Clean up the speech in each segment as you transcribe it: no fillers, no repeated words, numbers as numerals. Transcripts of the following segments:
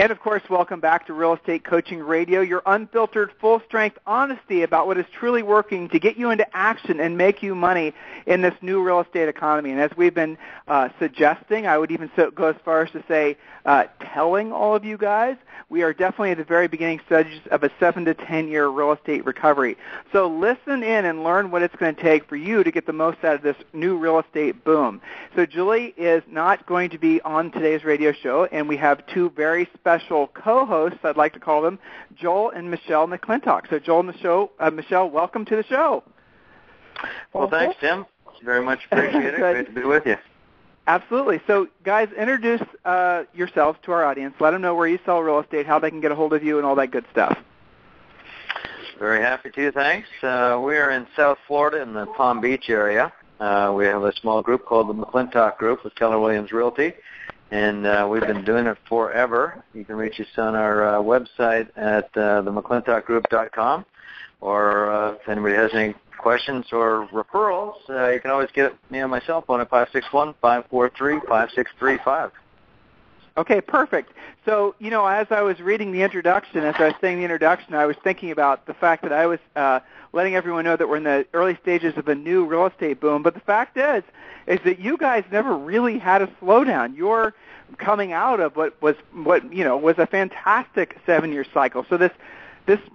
And, of course, welcome back to Real Estate Coaching Radio, your unfiltered, full-strength honesty about what is truly working to get you into action and make you money in this new real estate economy. And as we've been suggesting, I would even go as far as to say telling all of you guys, we are definitely at the very beginning stages of a 7 to 10-year real estate recovery. So listen in and learn what it's going to take for you to get the most out of this new real estate boom. So Julie is not going to be on today's radio show, and we have two very special co-hosts, I'd like to call them, Joel and Michelle McClintock. So Joel and Michelle, welcome to the show. Well, thanks, Tim. Very much appreciate it. Great to be with you. Absolutely. So, guys, introduce yourselves to our audience. Let them know where you sell real estate, how they can get a hold of you, and all that good stuff. Very happy to, thanks. We are in South Florida in the Palm Beach area. We have a small group called the McClintock Group with Keller Williams Realty, and we've been doing it forever. You can reach us on our website at themcclintockgroup.com, or if anybody has any questions or referrals, you can always get me on my cell phone at 561-543-5635. Okay, perfect. So, as I was reading the introduction, as I was saying the introduction, I was thinking about the fact that I was letting everyone know that we're in the early stages of a new real estate boom. But the fact is that you guys never really had a slowdown. You're coming out of what was a fantastic 7-year cycle. So this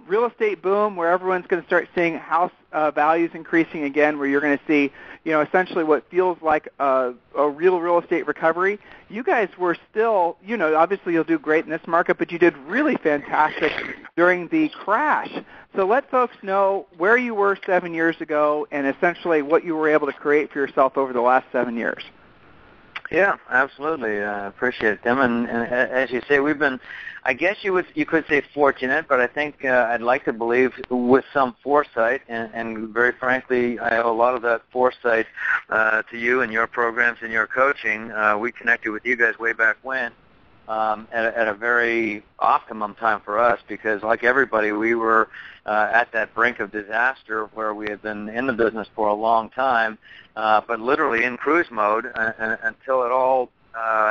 real estate boom where everyone's going to start seeing house values increasing again, where you're going to see, essentially what feels like a real estate recovery. You guys were still, obviously you'll do great in this market, but you did really fantastic during the crash. So let folks know where you were 7 years ago and essentially what you were able to create for yourself over the last 7 years. Yeah, absolutely. I appreciate it, Tim. And as you say, we've been, I guess you could say fortunate, but I think I'd like to believe with some foresight, and very frankly, I owe a lot of that foresight to you and your programs and your coaching. We connected with you guys way back when. At a very optimum time for us, because like everybody, we were at that brink of disaster where we had been in the business for a long time, but literally in cruise mode until it all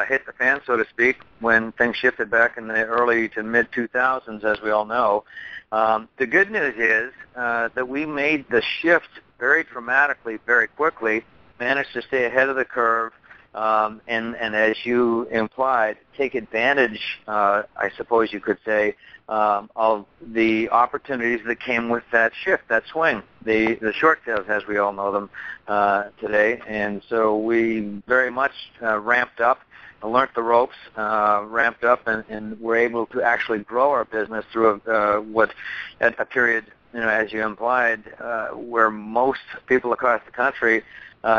hit the fan, so to speak, when things shifted back in the early to mid-2000s, as we all know. The good news is that we made the shift very dramatically, very quickly, managed to stay ahead of the curve, and as you implied, take advantage, I suppose you could say, of the opportunities that came with that shift, that swing, the short sales, as we all know them today. And so we very much ramped up, learned the ropes, ramped up, and were able to actually grow our business through a period, as you implied, where most people across the country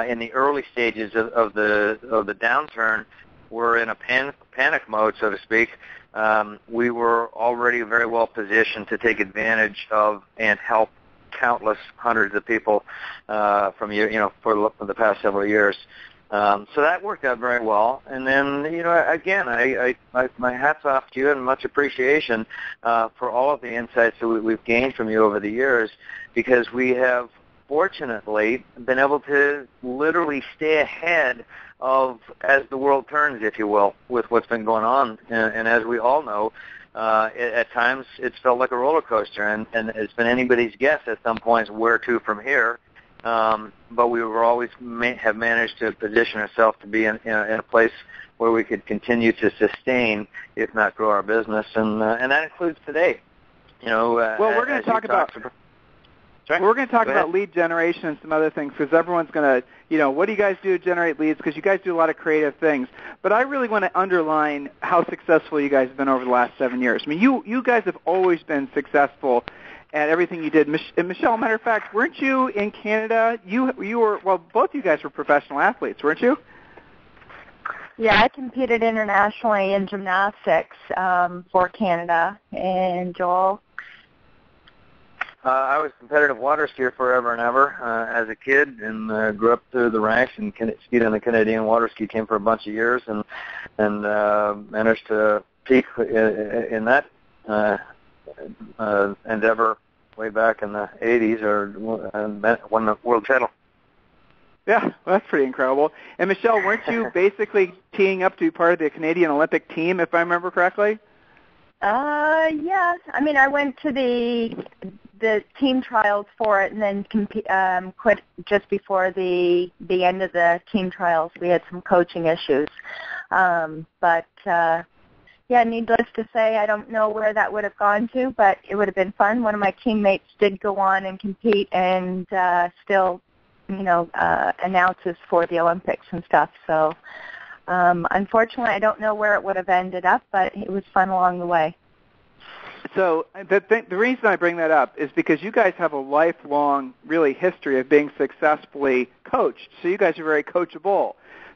in the early stages of the downturn were in a panic mode, so to speak. We were already very well positioned to take advantage of and help countless hundreds of people for the past several years. So that worked out very well. And then, again, my hat's off to you and much appreciation for all of the insights that we've gained from you over the years, because we have fortunately been able to literally stay ahead of as the world turns, if you will, with what's been going on. And as we all know, at times it's felt like a roller coaster, and it's been anybody's guess at some points where to from here. But we were always have managed to position ourselves to be in a place where we could continue to sustain, if not grow our business, and that includes today. Well, we're going to talk about. Sorry? We're going to talk about lead generation and some other things, because everyone's going to, what do you guys do to generate leads? Because you guys do a lot of creative things. But I really want to underline how successful you guys have been over the last 7 years. I mean, you guys have always been successful at everything you did. And Michelle, matter of fact, weren't you in Canada? You were, well, both you guys were professional athletes, weren't you? Yeah, I competed internationally in gymnastics for Canada. And Joel? I was a competitive water skier forever and ever as a kid, and grew up through the ranks and skied on the Canadian water ski team for a bunch of years, and managed to peak in that endeavor way back in the 80s, and won the world title. Yeah, well, that's pretty incredible. And Michelle, weren't you basically teeing up to be part of the Canadian Olympic team, if I remember correctly? Yeah. I mean, I went to the team trials for it, and then quit just before the end of the team trials. We had some coaching issues, yeah, needless to say, I don't know where that would have gone to, but it would have been fun. One of my teammates did go on and compete, and still, announces for the Olympics and stuff. So, unfortunately, I don't know where it would have ended up, but it was fun along the way. So the reason I bring that up is because you guys have a lifelong, really, history of being successfully coached. So you guys are very coachable.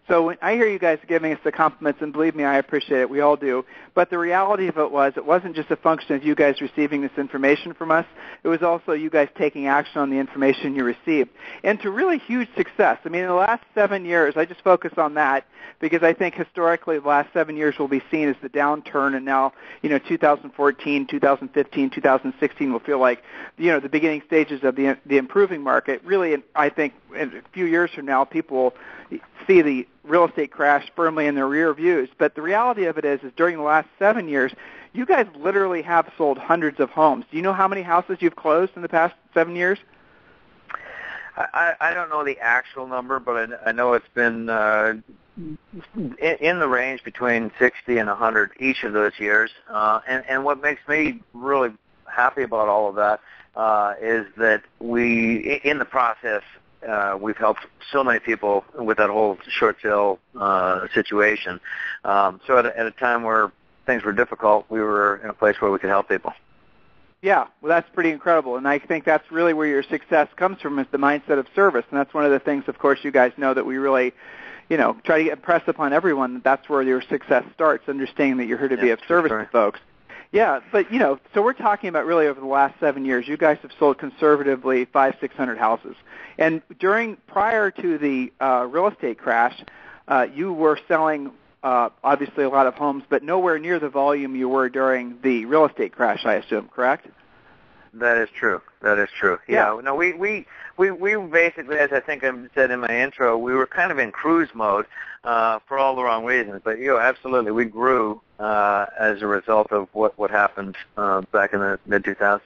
So when I hear you guys giving us the compliments, and believe me, I appreciate it, we all do, but the reality of it wasn't just a function of you guys receiving this information from us, it was also you guys taking action on the information you received. And to really huge success. I mean, in the last 7 years, I just focus on that because I think historically the last 7 years will be seen as the downturn, and now, 2014, 2015, 2016 will feel like, the beginning stages of the improving market. Really, I think in a few years from now, people see the real estate crash firmly in their rear views. But the reality of it is during the last 7 years, you guys literally have sold hundreds of homes. Do you know how many houses you've closed in the past 7 years? I don't know the actual number, but I know it's been in the range between 60 and 100 each of those years. And what makes me really happy about all of that is that we, in the process, we've helped so many people with that whole short sale situation. So at a time where things were difficult, we were in a place where we could help people. Yeah, well, that's pretty incredible, and I think that's really where your success comes from, is the mindset of service, and that's one of the things, of course, you guys know that we really, try to impress upon everyone that that's where your success starts, understanding that you're here to be of service to folks. Yeah, but, so we're talking about really over the last 7 years, you guys have sold conservatively 500-600 houses. And prior to the real estate crash, you were selling obviously a lot of homes, but nowhere near the volume you were during the real estate crash, I assume, correct? That is true. Yeah. No, we basically, as I think I said in my intro, we were kind of in cruise mode for all the wrong reasons. But absolutely, we grew as a result of what happened back in the mid-2000s.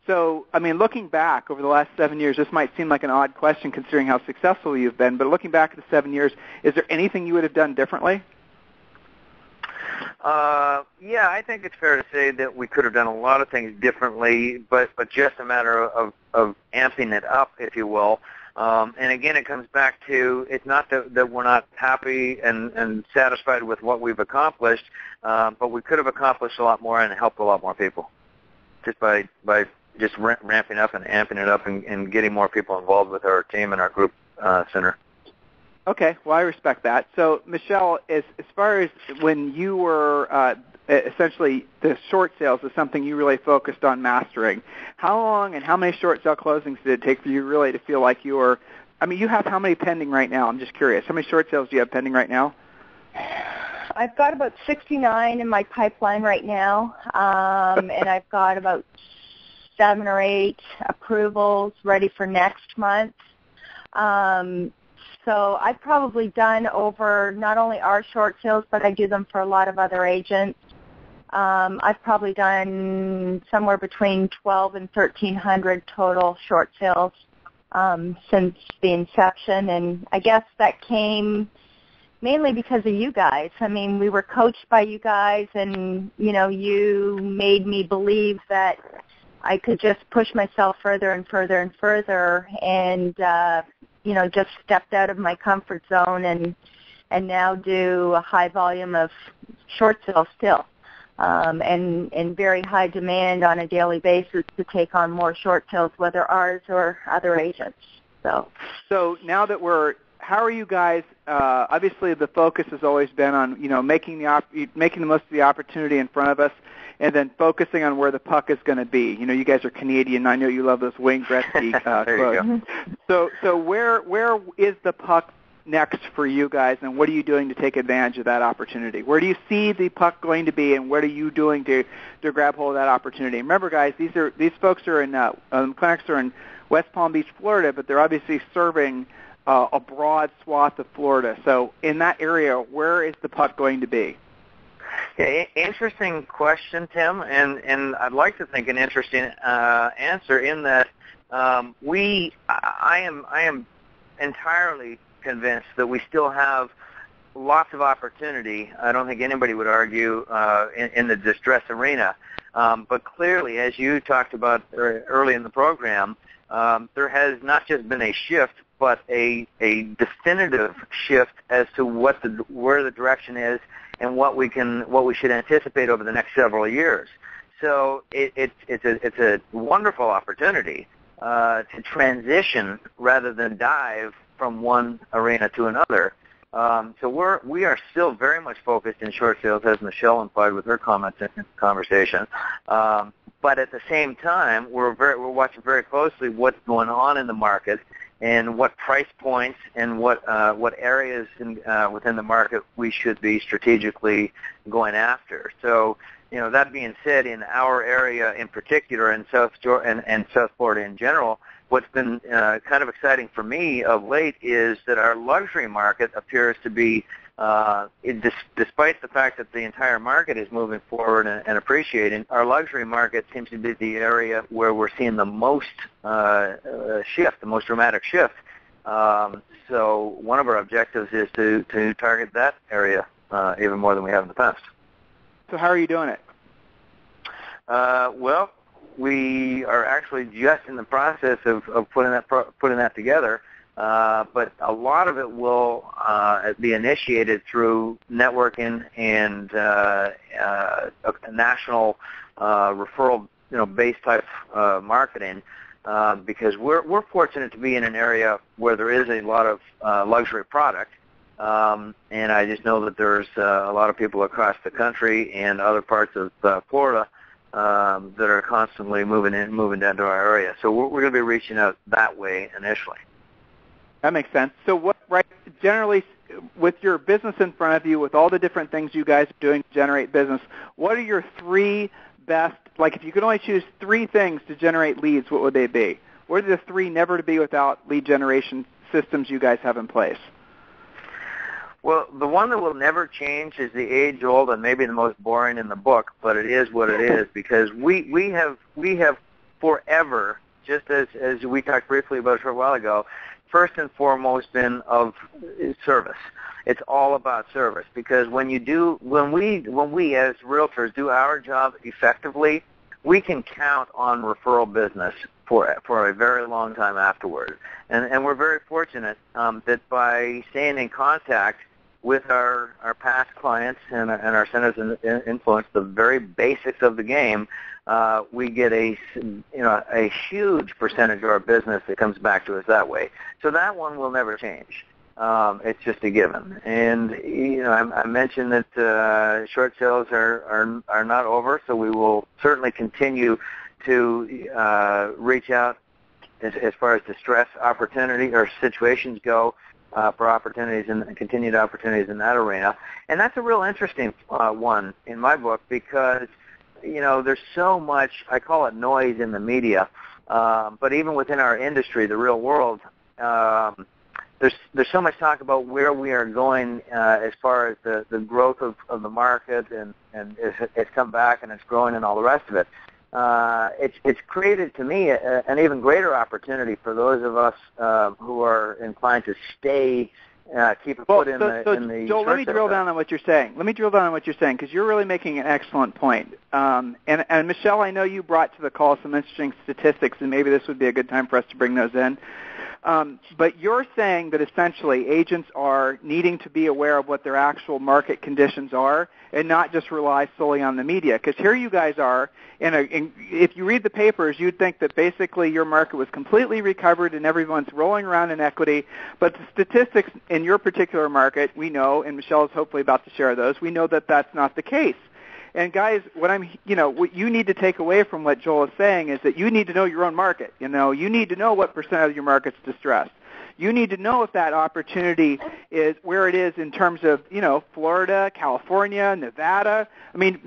So, I mean, looking back over the last 7 years, this might seem like an odd question considering how successful you've been, but looking back at the 7 years, is there anything you would have done differently? Yeah, I think it's fair to say that we could have done a lot of things differently, but just a matter of amping it up, if you will. And again, it comes back to, it's not that we're not happy and satisfied with what we've accomplished, but we could have accomplished a lot more and helped a lot more people just by just ramping up and amping it up and getting more people involved with our team and our group center. Okay, well, I respect that. So, Michelle, as far as when you were essentially the short sales is something you really focused on mastering, how long and how many short sale closings did it take for you really to feel like you were, I mean, you have how many pending right now? I'm just curious. How many short sales do you have pending right now? I've got about 69 in my pipeline right now, and I've got about 7 or 8 approvals ready for next month. So I've probably done over not only our short sales, but I do them for a lot of other agents. I've probably done somewhere between 12 and 1,300 total short sales since the inception, and I guess that came mainly because of you guys. I mean, we were coached by you guys, and, you made me believe that I could just push myself further and further and further, and just stepped out of my comfort zone and now do a high volume of short sales still, and very high demand on a daily basis to take on more short sales, whether ours or other agents. So now that how are you guys? Obviously, the focus has always been on making the most of the opportunity in front of us, and then focusing on where the puck is going to be. You guys are Canadian. I know you love those Wayne Gretzky quotes. So where is the puck next for you guys, and what are you doing to take advantage of that opportunity? Where do you see the puck going to be, and what are you doing to grab hold of that opportunity? Remember, guys, these folks are in clinics are in West Palm Beach, Florida, but they're obviously serving a broad swath of Florida. So in that area, where is the puck going to be? Yeah, interesting question, Tim, and I'd like to think an interesting answer in that I am entirely convinced that we still have lots of opportunity. I don't think anybody would argue in the distress arena. But clearly, as you talked about early in the program, there has not just been a shift, but a definitive shift as to where the direction is and what we should anticipate over the next several years. So it's a wonderful opportunity to transition rather than dive from one arena to another. So we are still very much focused in short sales, as Michelle implied with her comments in the conversation. But at the same time, we're watching very closely what's going on in the market and what price points and what areas within the market we should be strategically going after. So, that being said, in our area in particular, and South Florida in general, what's been kind of exciting for me of late is that our luxury market appears to be, despite the fact that the entire market is moving forward and appreciating, our luxury market seems to be the area where we're seeing the most shift, the most dramatic shift. So one of our objectives is to target that area even more than we have in the past. So how are you doing it? Well, we are actually just in the process of putting that together, but a lot of it will be initiated through networking and a national referral, base type marketing, because we're fortunate to be in an area where there is a lot of luxury product. And I just know that there's a lot of people across the country and other parts of Florida that are constantly moving down to our area. So we're going to be reaching out that way initially. That makes sense. So generally, with your business in front of you, with all the different things you guys are doing to generate business, what are your three best, if you could only choose three things to generate leads, what would they be? What are the three never to be without lead generation systems you guys have in place? Well, the one that will never change is the age-old and maybe the most boring in the book, but it is what it is, because we have forever, just as we talked briefly about a short while ago, first and foremost been of service. It's all about service, because when we as realtors do our job effectively, we can count on referral business for a very long time afterward. And we're very fortunate that by staying in contact with our past clients and our centers of influence, the very basics of the game, we get a huge percentage of our business that comes back to us that way. So that one will never change. It's just a given. And I mentioned that short sales are not over, so we will certainly continue to reach out as far as distress opportunity or situations go. For opportunities and continued opportunities in that arena. And that's a real interesting one in my book, because, there's so much, I call it noise in the media, but even within our industry, the real world, there's so much talk about where we are going as far as the growth of the market, and it's come back and it's growing and all the rest of it. It's created, to me, an even greater opportunity for those of us who are inclined to stay, keep a foot in the Joel, let me drill down on what you're saying. Because you're really making an excellent point. And Michelle, I know you brought to the call some interesting statistics, and maybe this would be a good time for us to bring those in. But you're saying that essentially agents are needing to be aware of what their actual market conditions are and not just rely solely on the media. Because here you guys are, and if you read the papers, you'd think that basically your market was completely recovered and everyone's rolling around in equity. But the statistics in your particular market, we know, and Michelle is hopefully about to share those, we know that that's not the case. And guys, what you need to take away from what Joel is saying is that you need to know your own market. You need to know what percent of your market's distressed. You need to know if that opportunity is where it is in terms of, Florida, California, Nevada. I mean,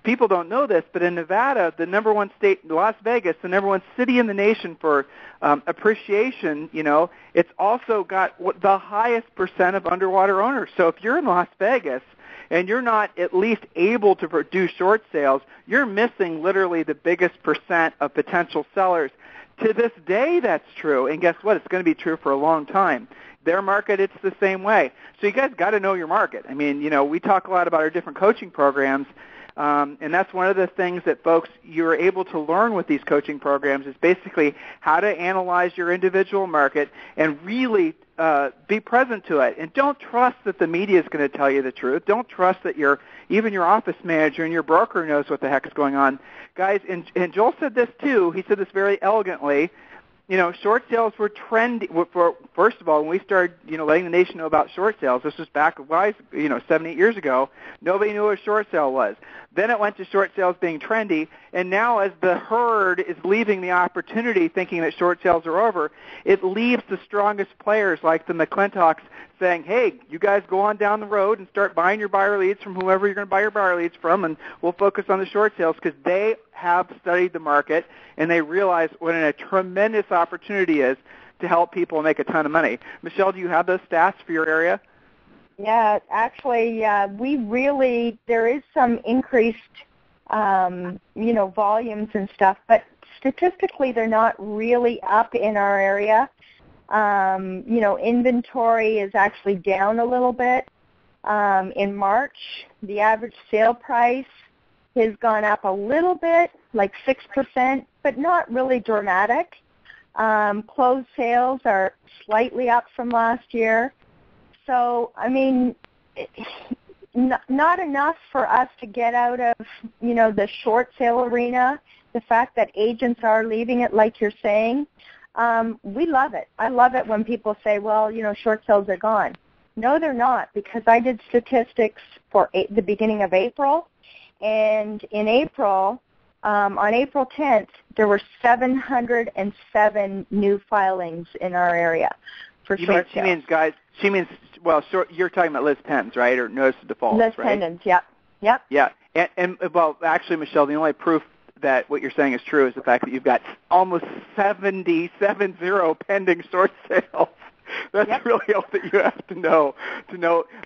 people don't know this, but in Nevada, the number one state, Las Vegas, the number one city in the nation for appreciation, it's also got the highest percent of underwater owners. So if you're in Las Vegas and you're not at least able to produce short sales, you're missing literally the biggest percent of potential sellers. To this day, that's true, and guess what? It's going to be true for a long time. Their market, it's the same way. So you guys got to know your market. I mean, we talk a lot about our different coaching programs, and that's one of the things that folks, you're able to learn with these coaching programs is basically how to analyze your individual market and really be present to it. And don't trust that the media is going to tell you the truth. Don't trust that even your office manager and your broker knows what the heck is going on. Guys, and Joel said this too. He said this very elegantly. Short sales were trendy. First of all, when we started, letting the nation know about short sales, this was back, 7, 8 years ago, nobody knew what a short sale was. Then it went to short sales being trendy, and now as the herd is leaving the opportunity thinking that short sales are over, it leaves the strongest players like the McClintocks saying, hey, you guys go on down the road and start buying your buyer leads from whoever you're going to buy your buyer leads from, and we'll focus on the short sales because they have studied the market and they realize what a tremendous opportunity is to help people make a ton of money. Michelle, do you have those stats for your area? Yeah, actually, there is some increased, volumes and stuff, but statistically they're not really up in our area. Inventory is actually down a little bit. In March, the average sale price has gone up a little bit, like 6%, but not really dramatic. Closed sales are slightly up from last year. So, I mean, not enough for us to get out of, the short sale arena. The fact that agents are leaving it, like you're saying, we love it. I love it when people say, well, short sales are gone. No, they're not, because I did statistics for the beginning of April, and in April, on April 10th, there were 707 new filings in our area for short sales. You're talking about Liz Pens, right, or notice of default, Liz right? Pendens, yep. Yeah, and actually, Michelle, the only proof that what you're saying is true is the fact that you've got almost 70 pending short sales. That's really all that you have to know.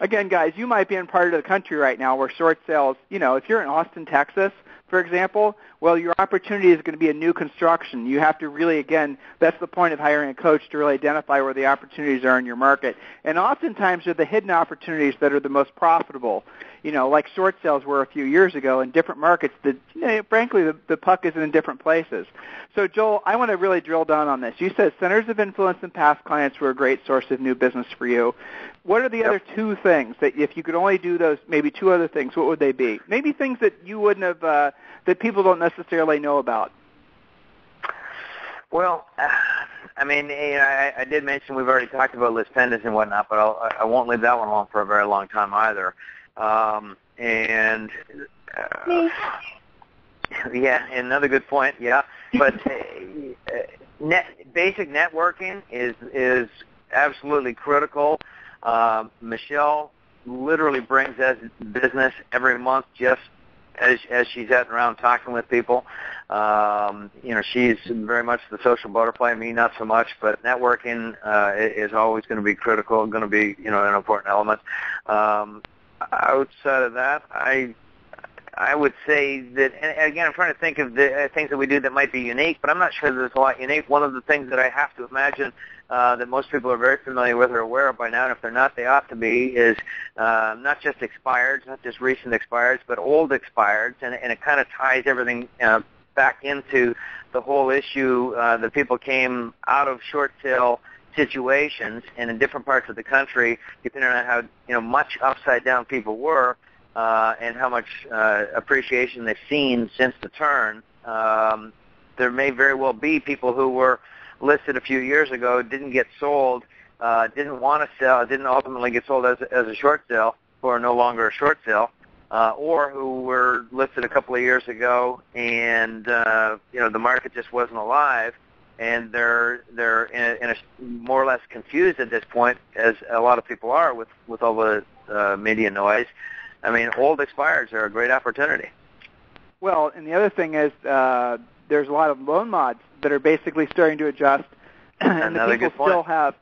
Again, guys, you might be in part of the country right now where short sales, if you're in Austin, Texas, for example, well, your opportunity is going to be a new construction. You have to really, again, that's the point of hiring a coach, to really identify where the opportunities are in your market. And oftentimes they're the hidden opportunities that are the most profitable, like short sales were a few years ago in different markets that, frankly, the puck is in different places. So, Joel, I want to really drill down on this. You said centers of influence and past clients were a great source of new business for you. What are the other two things that if you could only do those, maybe two other things, what would they be? Maybe things that you wouldn't have, that people don't necessarily know about. Well, I did mention we've already talked about Liz Pendens and whatnot, but I won't leave that one alone for a very long time either. Yeah, another good point. Yeah, but basic networking is absolutely critical. Michelle literally brings us business every month just as she's out around talking with people. She's very much the social butterfly, me not so much, but networking is always going to be critical, going to be, an important element. Outside of that, I would say that, and again, I'm trying to think of the things that we do that might be unique, but I'm not sure there's a lot unique. One of the things that I have to imagine that most people are very familiar with or aware of by now, and if they're not, they ought to be, is not just expireds, not just recent expireds, but old expireds, and it kind of ties everything back into the whole issue that people came out of short sale situations, and in different parts of the country, depending on how much upside down people were, and how much appreciation they've seen since the turn. There may very well be people who were listed a few years ago, didn't get sold, didn't want to sell, didn't ultimately get sold as a short sale, or no longer a short sale, or who were listed a couple of years ago, and the market just wasn't alive, and they're in a more or less confused at this point, as a lot of people are with all the media noise. I mean, old expireds are a great opportunity. Well, and the other thing is there's a lot of loan mods that are basically starting to adjust, and the people still have,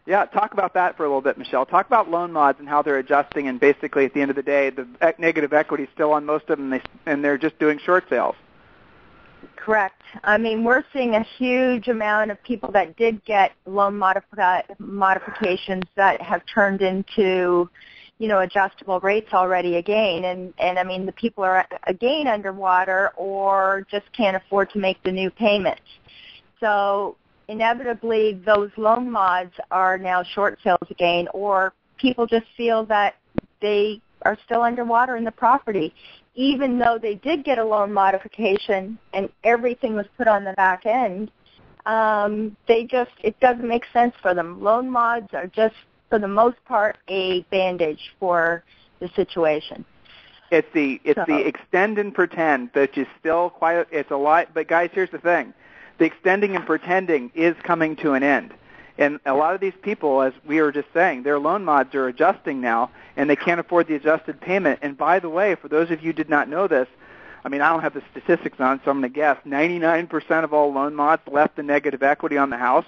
Yeah, talk about that for a little bit, Michelle. Talk about loan mods and how they're adjusting, and basically at the end of the day, the negative equity is still on most of them, and they're just doing short sales. Correct. I mean, we're seeing a huge amount of people that did get loan modifications that have turned into, adjustable rates already again. And I mean, the people are again underwater or just can't afford to make the new payments. So inevitably, those loan mods are now short sales again, or people just feel that they are still underwater in the property. Even though they did get a loan modification and everything was put on the back end, it doesn't make sense for them. Loan mods are just, for the most part, a bandage for the situation. It's the extend and pretend that is still quite. It's a lot, but guys, here's the thing: the extending and pretending is coming to an end. And a lot of these people, as we were just saying, their loan mods are adjusting now, and they can't afford the adjusted payment. And by the way, for those of you who did not know this, I mean, I don't have the statistics on, so I'm going to guess 99% of all loan mods left the negative equity on the house.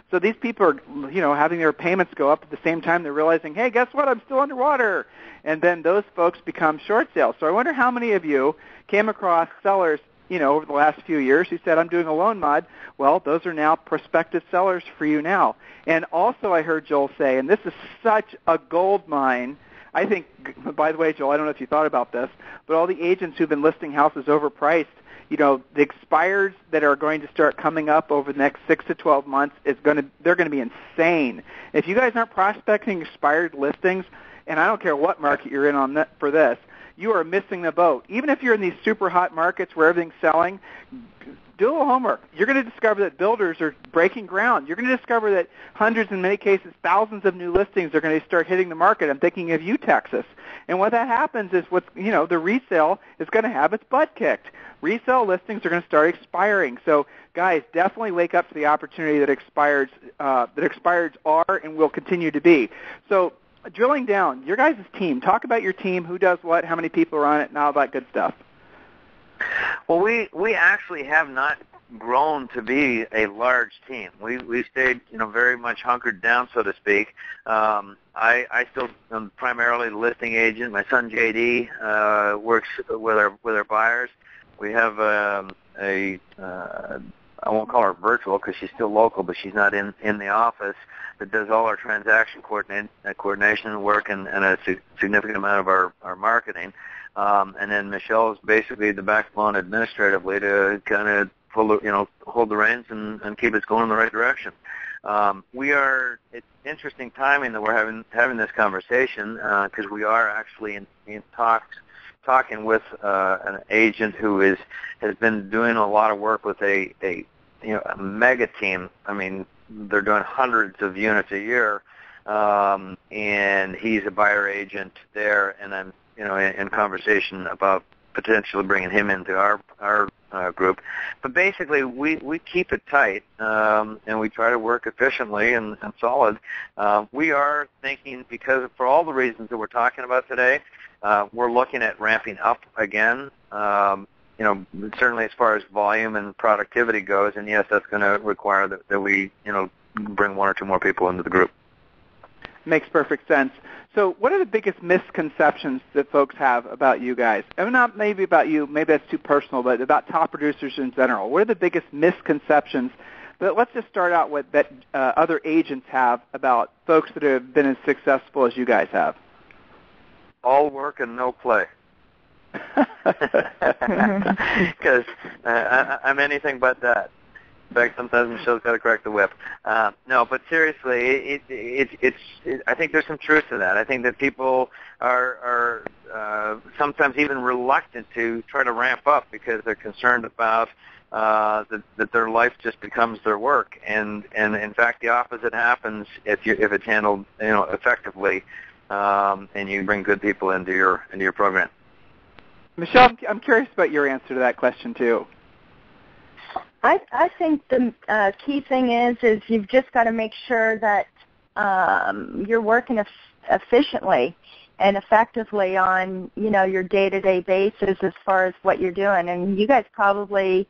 So these people are, having their payments go up at the same time they're realizing, hey, guess what? I'm still underwater. And then those folks become short sales. So I wonder how many of you came across sellers over the last few years who said, I'm doing a loan mod. Well, those are now prospective sellers for you now. And also I heard Joel say, and this is such a gold mine, I think, by the way, Joel, I don't know if you thought about this, but all the agents who've been listing houses overpriced, the expireds that are going to start coming up over the next 6 to 12 months, they're going to be insane. If you guys aren't prospecting expired listings, and I don't care what market you're in on that, for this, you are missing the boat. Even if you're in these super hot markets where everything's selling, do a little homework. You're going to discover that builders are breaking ground. You're going to discover that hundreds, in many cases, thousands of new listings are going to start hitting the market. I'm thinking of you, Texas. And what that happens is the resale is going to have its butt kicked. Resale listings are going to start expiring. So, guys, definitely wake up to the opportunity that expireds are and will continue to be. So, drilling down, your guys' team. Talk about your team, who does what, how many people are on it, and all that good stuff. Well, we actually have not grown to be a large team. We stayed, very much hunkered down, so to speak. I still am primarily the listing agent. My son JD works with our buyers. We have I won't call her virtual because she's still local, but she's not in the office, that does all our transaction coordination work and a significant amount of our marketing. And then Michelle is basically the backbone administratively to kind of hold the reins and keep us going in the right direction. It's interesting timing that we're having this conversation because we are actually in talking with an agent who has been doing a lot of work with a mega team. I mean, they're doing hundreds of units a year, and he's a buyer agent there, and I'm in conversation about potentially bringing him into our group. But basically, we keep it tight, and we try to work efficiently and solid. We are thinking, because for all the reasons that we're talking about today, we're looking at ramping up again. Certainly as far as volume and productivity goes, and yes, that's going to require that we, bring one or two more people into the group. Makes perfect sense. So what are the biggest misconceptions that folks have about you guys? And not maybe about you, maybe that's too personal, but about top producers in general. What are the biggest misconceptions? But let's just start out with that other agents have about folks that have been as successful as you guys have. All work and no play. Because I'm anything but that. In fact, sometimes Michelle's got to crack the whip. No, but seriously, I think there's some truth to that. I think that people are sometimes even reluctant to try to ramp up because they're concerned about that their life just becomes their work. And in fact, the opposite happens if it's handled effectively, and you bring good people into your program. Michelle, I'm curious about your answer to that question too. I think the key thing is you've just got to make sure that you're working efficiently and effectively on your day-to-day basis as far as what you're doing. And you guys probably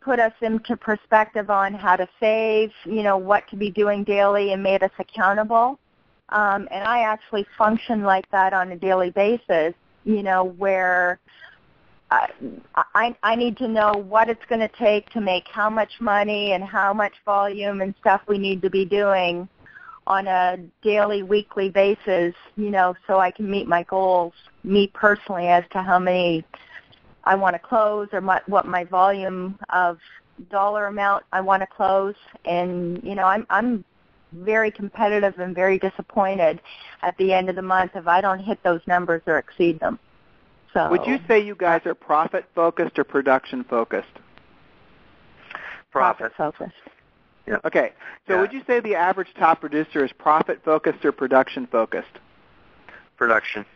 put us into perspective on how to save, what to be doing daily, and made us accountable. And I actually function like that on a daily basis, where I need to know what it's going to take to make how much money and how much volume and stuff we need to be doing on a daily, weekly basis, so I can meet my goals, me personally, as to how many I want to close or what my volume of dollar amount I want to close. And, I'm very competitive and very disappointed at the end of the month if I don't hit those numbers or exceed them. So, would you say you guys are profit-focused or production-focused? Profit-focused. Yeah. Okay. So would you say the average top producer is profit-focused or production-focused? Production.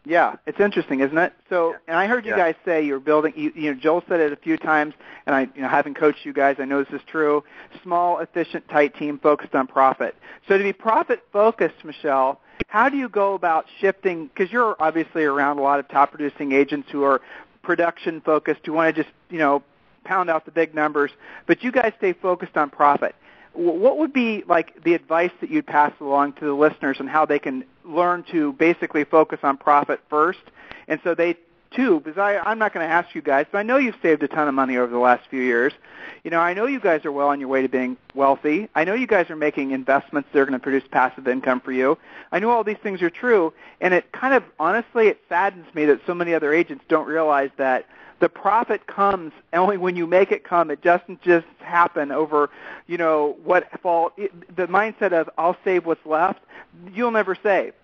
Yeah, it's interesting, isn't it? So, and I heard you guys say you're building. Joel said it a few times, and I, having coached you guys, I know this is true. Small, efficient, tight team focused on profit. So, to be profit-focused, Michelle, how do you go about shifting? Because you're obviously around a lot of top-producing agents who are production-focused, who want to just, pound out the big numbers, but you guys stay focused on profit. What would be like the advice that you'd pass along to the listeners on how they can learn to basically focus on profit first? And so they too, because I'm not going to ask you guys, but I know you've saved a ton of money over the last few years. I know you guys are well on your way to being wealthy. I know you guys are making investments that are going to produce passive income for you. I know all these things are true, and it kind of, honestly, it saddens me that so many other agents don't realize that the profit comes only when you make it come. It doesn't just happen over, what fall. The mindset of I'll save what's left, you'll never save.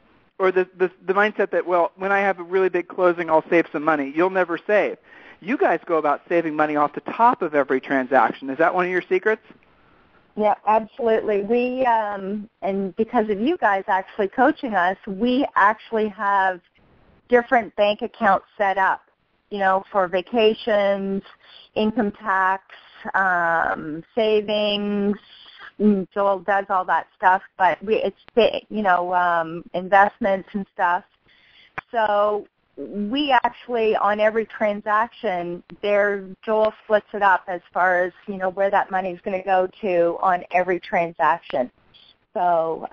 Or the mindset that, well, when I have a really big closing, I'll save some money. You'll never save. You guys go about saving money off the top of every transaction. Is that one of your secrets? Yeah, absolutely. We, and because of you guys actually coaching us, we actually have different bank accounts set up, for vacations, income tax, savings. Joel does all that stuff, but investments and stuff. So we actually, on every transaction, Joel splits it up as far as, where that money is going to go to on every transaction. So,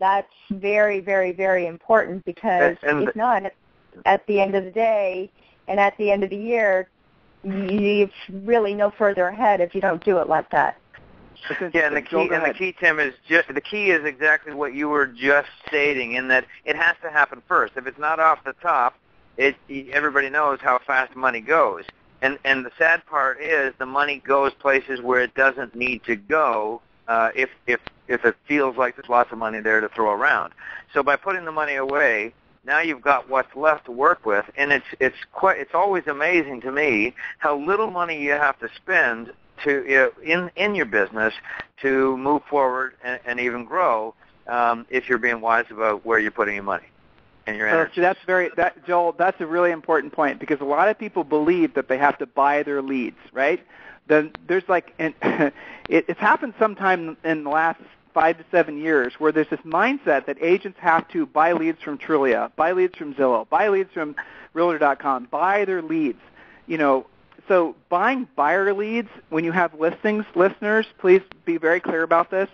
that's very, very, very important because if not, at the end of the day and at the end of the year, you're really no further ahead if you don't do it like that. Yeah, and the key, Tim, is the key is exactly what you were just stating, in that it has to happen first. If it's not off the top, everybody knows how fast money goes. And the sad part is the money goes places where it doesn't need to go if it feels like there's lots of money there to throw around. So by putting the money away, now you've got what's left to work with, and it's always amazing to me how little money you have to spend to in your business to move forward and even grow if you're being wise about where you're putting your money and your energy. Joel, that's a really important point, because a lot of people believe that they have to buy their leads, right? Then there's it's happened sometime in the last 5 to 7 years where there's this mindset that agents have to buy leads from Trulia, buy leads from Zillow, buy leads from Realtor.com, buy their leads. So buying buyer leads when you have listings, listeners, please be very clear about this.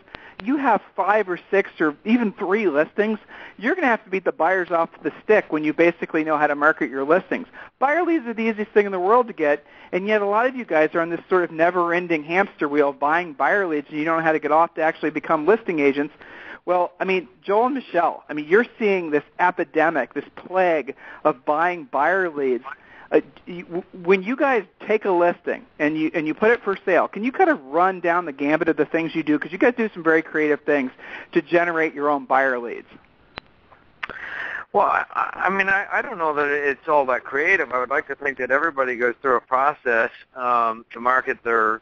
You have 5 or 6 or even 3 listings, you're going to have to beat the buyers off the stick when you basically know how to market your listings. Buyer leads are the easiest thing in the world to get, and yet a lot of you guys are on this sort of never-ending hamster wheel of buying buyer leads, and you don't know how to get off to actually become listing agents. Well, Joel and Michelle, you're seeing this epidemic, this plague of buying buyer leads. When you guys take a listing and you put it for sale, can you kind of run down the gambit of the things you do? Because you guys do some very creative things to generate your own buyer leads. Well, I don't know that it's all that creative. I would like to think that everybody goes through a process to market their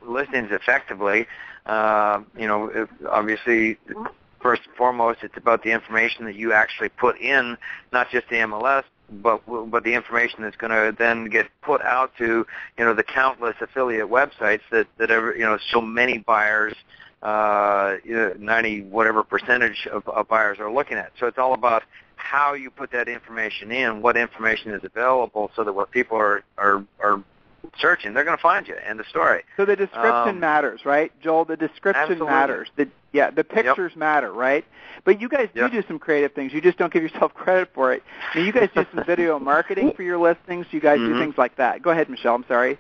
listings effectively. Obviously, first and foremost, it's about the information that you actually put in, not just the MLS, but the information that's going to then get put out to the countless affiliate websites that so many buyers, 90 whatever percentage of buyers are looking at. So it's all about how you put that information in, what information is available, so that what people are searching, they're going to find you. End of story. So the description matters, right, Joel? The description absolutely. matters. The pictures matter, right? But you guys do some creative things. You just don't give yourself credit for it. I mean, you guys do some video marketing for your listings. You guys do things like that. Go ahead, Michelle. I'm sorry.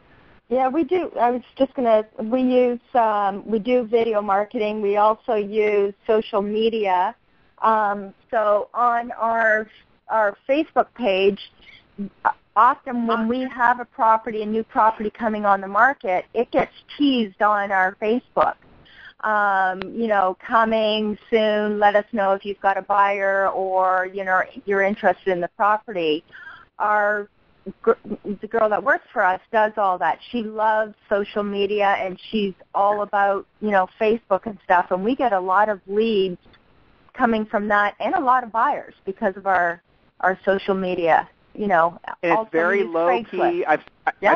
Yeah, we do. I was just we do video marketing. We also use social media. So on our Facebook page, often when we have a new property coming on the market, it gets teased on our Facebook. Coming soon, let us know if you've got a buyer or, you're interested in the property. The girl that works for us does all that. She loves social media, and she's all about, Facebook and stuff, and we get a lot of leads coming from that and a lot of buyers because of our social media. And it's very low key. I've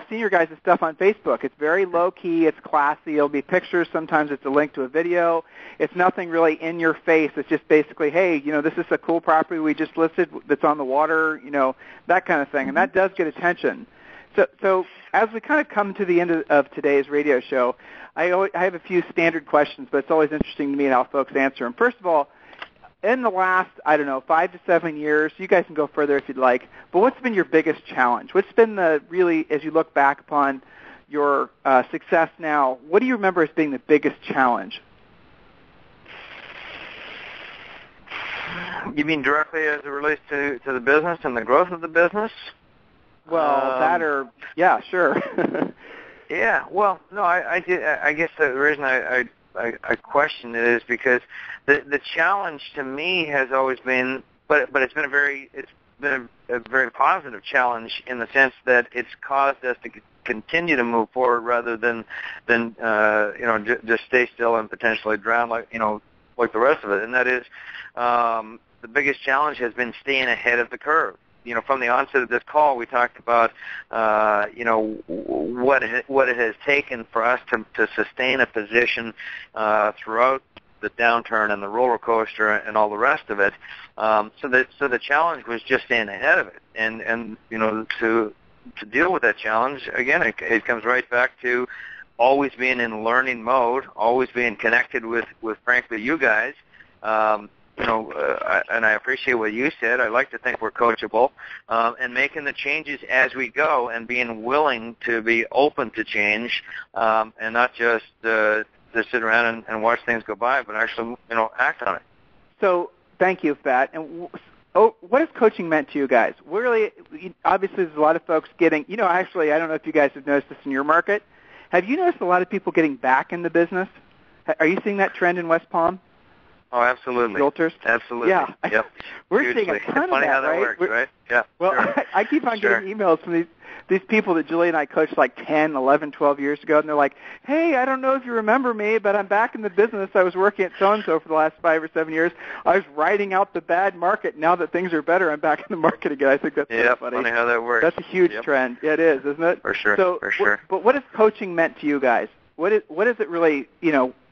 seen your guys' stuff on Facebook. It's very low key. It's classy. It'll be pictures. Sometimes it's a link to a video. It's nothing really in your face. It's just basically, hey, this is a cool property we just listed that's on the water. That kind of thing, and that does get attention. So as we kind of come to the end of today's radio show, I have a few standard questions, but it's always interesting to me how folks answer them. First of all, in the last, 5 to 7 years, you guys can go further if you'd like, but what's been your biggest challenge? What's been as you look back upon your success now, what do you remember as being the biggest challenge? You mean directly as it relates to the business and the growth of the business? Well, yeah, sure. Yeah, well, no, I guess the reason I question it is because the challenge to me has always been, but it's been a very positive challenge in the sense that it's caused us to continue to move forward rather than just stay still and potentially drown like the rest of it. And that is the biggest challenge has been staying ahead of the curve. From the onset of this call, we talked about, what it has taken for us to sustain a position throughout the downturn and the roller coaster and all the rest of it. So the challenge was just staying ahead of it, and to deal with that challenge again, it comes right back to always being in learning mode, always being connected with frankly you guys. And I appreciate what you said. I like to think we're coachable, and making the changes as we go and being willing to be open to change, and not just sit around and watch things go by, but actually, act on it. So thank you for that. And what has coaching meant to you guys? Really, obviously, there's a lot of folks getting, actually, I don't know if you guys have noticed this in your market. Have you noticed a lot of people getting back in the business? Are you seeing that trend in West Palm? Oh, absolutely. Realtors? Absolutely. Yeah. Yep. We're seeing a ton of that, funny how that right? works, right? Yeah. Well, sure. I keep on getting emails from these people that Julie and I coached like 10, 11, 12 years ago, and they're like, hey, I don't know if you remember me, but I'm back in the business. I was working at so-and-so for the last 5 or 7 years. I was riding out the bad market. Now that things are better, I'm back in the market again. I think that's really funny. Funny how that works. That's a huge trend. Yeah, it is, isn't it? For sure. So, but what has coaching meant to you guys? What is it really,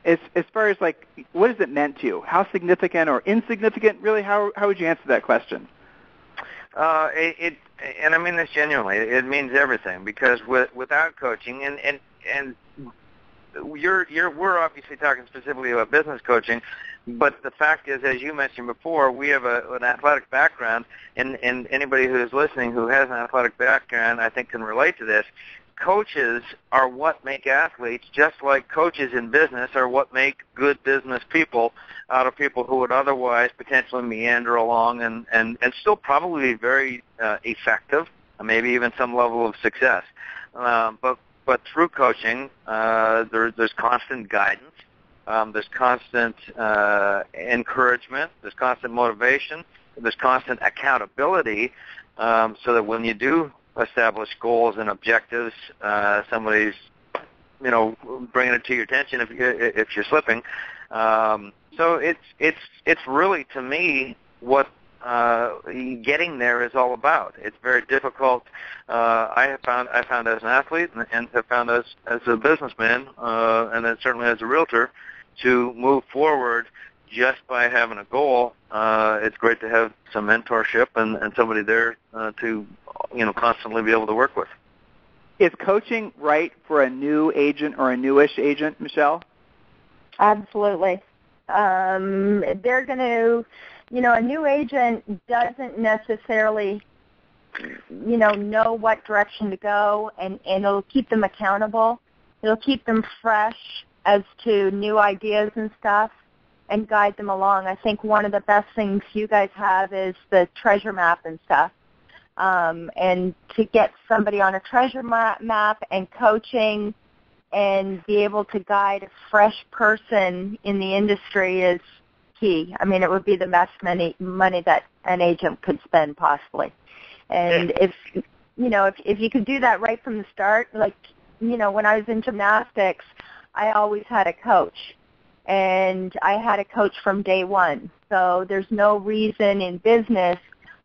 as far as like, what has it meant to you? How significant or insignificant, really, how would you answer that question? And I mean this genuinely, it means everything, because without coaching, and we're obviously talking specifically about business coaching, but the fact is, as you mentioned before, we have an athletic background, and anybody who is listening who has an athletic background, I think, can relate to this. Coaches are what make athletes, just like coaches in business are what make good business people out of people who would otherwise potentially meander along and still probably be very effective, maybe even some level of success. But through coaching, there's constant guidance, there's constant encouragement, there's constant motivation, there's constant accountability, so that when you do establish goals and objectives, somebody's bringing it to your attention if you're slipping. So it's really, to me, what getting there is all about. It's very difficult. I found as an athlete and have found as a businessman, and then certainly as a realtor, to move forward just by having a goal. It's great to have some mentorship and somebody there to constantly be able to work with. Is coaching right for a new agent or a newish agent, Michelle? Absolutely. They're going to, a new agent doesn't necessarily, know what direction to go, and it'll keep them accountable. It'll keep them fresh as to new ideas and stuff and guide them along. I think one of the best things you guys have is the treasure map and stuff. And to get somebody on a treasure map and coaching and be able to guide a fresh person in the industry is key. I mean, it would be the best money that an agent could spend possibly. And if you could do that right from the start, like, when I was in gymnastics, I always had a coach. And I had a coach from day one. So there's no reason in business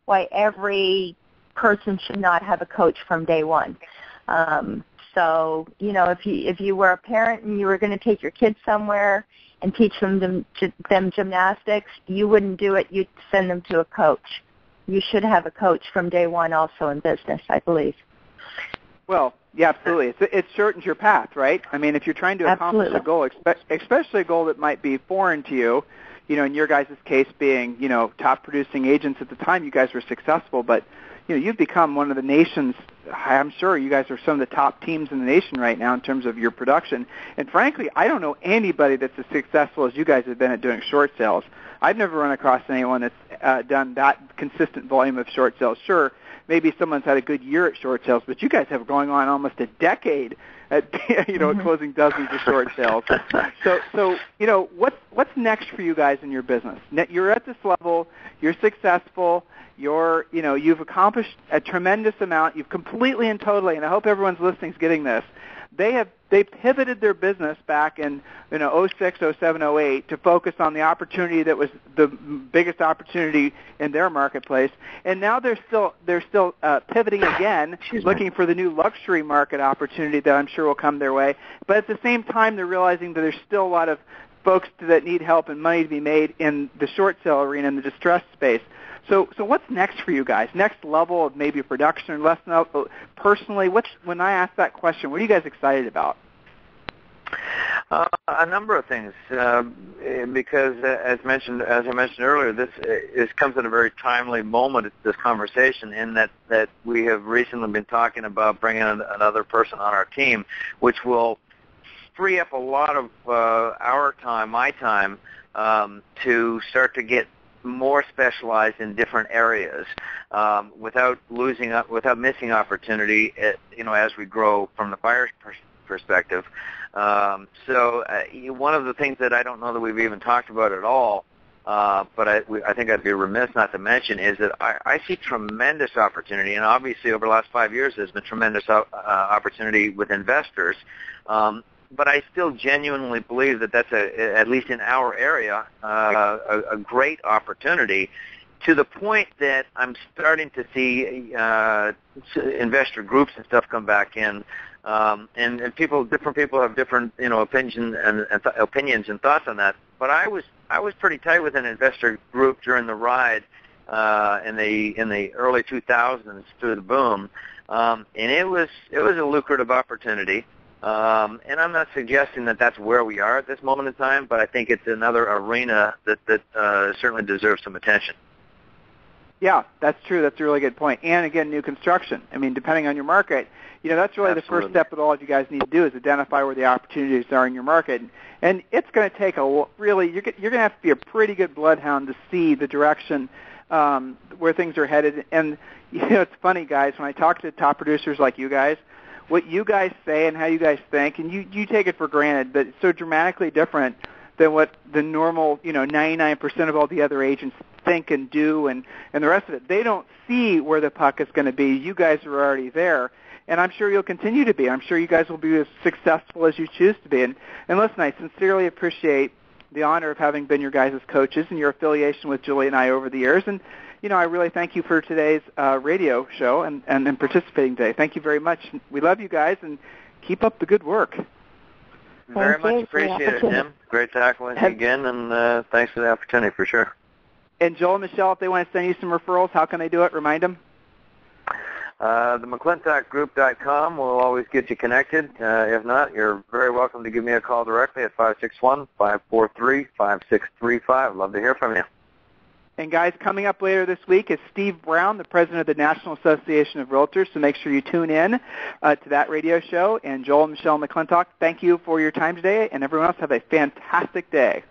why every person should not have a coach from day one. So, if you were a parent and you were going to take your kids somewhere and teach them gymnastics, you wouldn't do it. You'd send them to a coach. You should have a coach from day one also in business, I believe. Well, yeah, absolutely. It shortens your path, right? I mean, if you're trying to accomplish a goal, especially a goal that might be foreign to you, in your guys' case being, top producing agents at the time, you guys were successful, but, you've become one of the nation's, I'm sure you guys are some of the top teams in the nation right now in terms of your production. And frankly, I don't know anybody that's as successful as you guys have been at doing short sales. I've never run across anyone that's done that consistent volume of short sales. Sure, maybe someone's had a good year at short sales, but you guys have going on almost a decade at closing dozens of short sales. So what's next for you guys in your business? You're at this level, you're successful, you've accomplished a tremendous amount. You've completely and totally, and I hope everyone's listening is getting this. They pivoted their business back in 06, 07, 08 to focus on the opportunity that was the biggest opportunity in their marketplace, and now they're still pivoting again, looking for the new luxury market opportunity that I'm sure will come their way. But at the same time, they're realizing that there's still a lot of folks that need help and money to be made in the short sale arena, in the distressed space. So what's next for you guys? Next level of maybe production or less personally? When I ask that question, what are you guys excited about? A number of things, because as I mentioned earlier, this comes at a very timely moment, this conversation, in that we have recently been talking about bringing another person on our team, which will free up a lot of our time, my time, to start to get more specialized in different areas, without missing opportunity, as we grow from the buyer's perspective. So one of the things that I don't know that we've even talked about at all, but I think I'd be remiss not to mention, is that I see tremendous opportunity, and obviously over the last 5 years there's been tremendous opportunity with investors. But I still genuinely believe that that's, at least in our area, a great opportunity, to the point that I'm starting to see investor groups and stuff come back in, and different people have different opinions and thoughts on that. But I was pretty tight with an investor group during the ride in the early 2000s through the boom, and it was a lucrative opportunity. And I'm not suggesting that that's where we are at this moment in time, but I think it's another arena that certainly deserves some attention. Yeah, that's true. That's a really good point. And again, new construction. I mean, depending on your market, that's really the first step that all of you guys need to do, is identify where the opportunities are in your market. And it's going to take you're going to have to be a pretty good bloodhound to see the direction where things are headed. And it's funny, guys, when I talk to top producers like you guys, what you guys say and how you guys think, and you take it for granted, but it's so dramatically different than what the normal, 99% of all the other agents think and do, and the rest of it. They don't see where the puck is going to be. You guys are already there, and I'm sure you'll continue to be. I'm sure you guys will be as successful as you choose to be. And listen, I sincerely appreciate the honor of having been your guys' coaches and your affiliation with Julie and I over the years. And I really thank you for today's radio show and participating today. Thank you very much. We love you guys, and keep up the good work. Very much appreciate it, Tim. Great talking with you again, and thanks for the opportunity, for sure. And Joel and Michelle, if they want to send you some referrals, how can they do it? Remind them. The McClintockGroup.com will always get you connected. If not, you're very welcome to give me a call directly at 561-543-5635. Love to hear from you. And guys, coming up later this week is Steve Brown, the president of the National Association of Realtors, so make sure you tune in to that radio show. And Joel and Michelle McClintock, thank you for your time today, and everyone else have a fantastic day.